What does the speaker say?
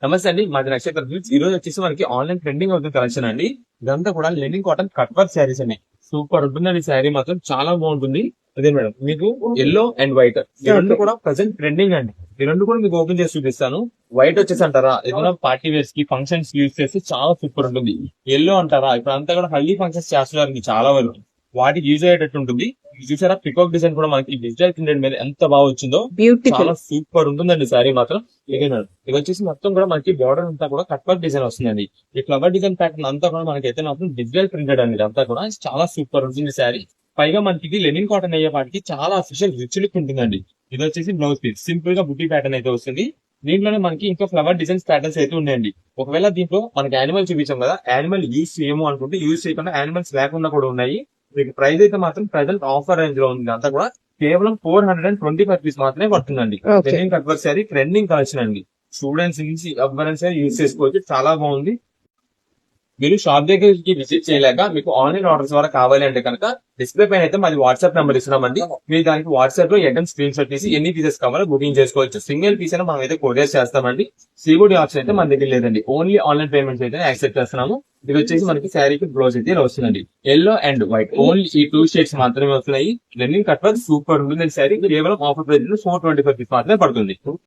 నమస్తే అండి, మాది నక్షత్ర బ్యూట్స్. ఈ రోజు వచ్చేసి మనకి ఆన్లైన్ ట్రెండింగ్ అవుతుంది కలెక్షన్ అండి. ఇదంతా కూడా linen cotton cut work saris అండి. సూపర్ ఉంటుందండి శారీ మాత్రం, చాలా బాగుంటుంది. అదే మేడం, మీకు ఎల్లో అండ్ వైట్ ఈ రెండు కూడా ప్రెసెంట్ ట్రెండింగ్ అండి. ఈ రెండు కూడా మీకు ఓపెన్ చేసి చూపిస్తాను. వైట్ వచ్చేసి అంటారా, ఏదైనా పార్టీ వేర్స్ కి ఫంక్షన్స్ యూజ్ చేస్తే చాలా సూపర్ ఉంటుంది. ఎల్లో అంటారా, ఇప్పుడు అంతా కూడా హల్దీ ఫంక్షన్స్ చేస్తున్నారు చాలా వరకు, వాటికి యూజ్ అయ్యేటట్టు ఉంటుంది. చూసారా, పికాక్ డిజైన్ కూడా మనకి డిజిటల్ ప్రింటెడ్ మీద ఎంత బాగా వచ్చిందో, చాలా సూపర్ ఉంటుందండి శారీ మాత్రం. ఇది వచ్చేసి మొత్తం కూడా మనకి బార్డర్ అంతా కూడా కట్ వర్క్ డిజైన్ వస్తుందండి. ఈ ఫ్లవర్ డిజైన్ ప్యాటర్న్ అంతా కూడా మనకి అయితే మాత్రం డిజిటల్ ప్రింటెడ్ అండి. అంతా కూడా చాలా సూపర్ ఉంటుంది శారీ. పైగా మనకి ఇది లెనిన్ కాటన్ అయ్యే వాటికి చాలా అఫిషియల్ రిచ్ లుక్ ఉంటుందండి. ఇది వచ్చేసి బ్లౌజ్ పీస్ సింపుల్ గా బుట్టి ప్యాటర్న్ అయితే వస్తుంది. దీంట్లోనే మనకి ఇంకా ఫ్లవర్ డిజైన్స్ ప్యాటర్న్స్ అయితే ఉన్నాయండి. ఒకవేళ దీంట్లో మనకి యానిమల్ చూపించాం కదా, యానిమల్ యూజ్ చేయము అనుకుంటే యూజ్ చేయకుండా యానిమల్స్ లేకుండా కూడా ఉన్నాయి. మీకు ప్రైస్ అయితే మాత్రం ప్రెసెంట్ ఆఫర్ రేంజ్ లో ఉంది. అంతా కూడా కేవలం 425 రూపీస్ మాత్రమే పడుతుందండి. Linen cut work sari trending collection అండి. స్టూడెంట్స్ నుంచి ఎవరైనా సరే యూజ్ చేసుకోవచ్చు, చాలా బాగుంది. మీరు షాప్ దగ్గరికి విజిట్ చేయలేక మీకు ఆన్లైన్ ఆర్డర్స్ ద్వారా కావాలి అంటే కనుక డిస్ప్లే పైన అయితే మాది వాట్సాప్ నెంబర్ ఇస్తున్నామండి. మీరు దానికి వాట్సాప్ లో ఎక్కడ స్క్రీన్ షాట్ తీసి ఎన్ని పీసెస్ కావాలో బుకింగ్ చేసుకోవచ్చు. సింగిల్ పీస్ అయినా మనం అయితే కొరియర్ చేస్తామండి. సిఓడి ఆప్షన్ అయితే మన దగ్గర లేదండి. ఓన్లీ ఆన్లైన్ పేమెంట్స్ అయితే యాక్సెప్ట్ చేస్తున్నాము. ఇది వచ్చేసి మనకి శారీకి బ్లౌజ్ అయితే ఇలా వస్తుందండి. ఎల్లో అండ్ వైట్ ఓన్లీ ఈ 2 షేడ్స్ మాత్రమే వస్తున్నాయి. లెనిన్ కట్ వర్క్ సూపర్ ఉంటుంది. శారీ కేవలం ఆఫర్ ప్రైస్ 425 రూపీస్ మాత్రమే పడుతుంది.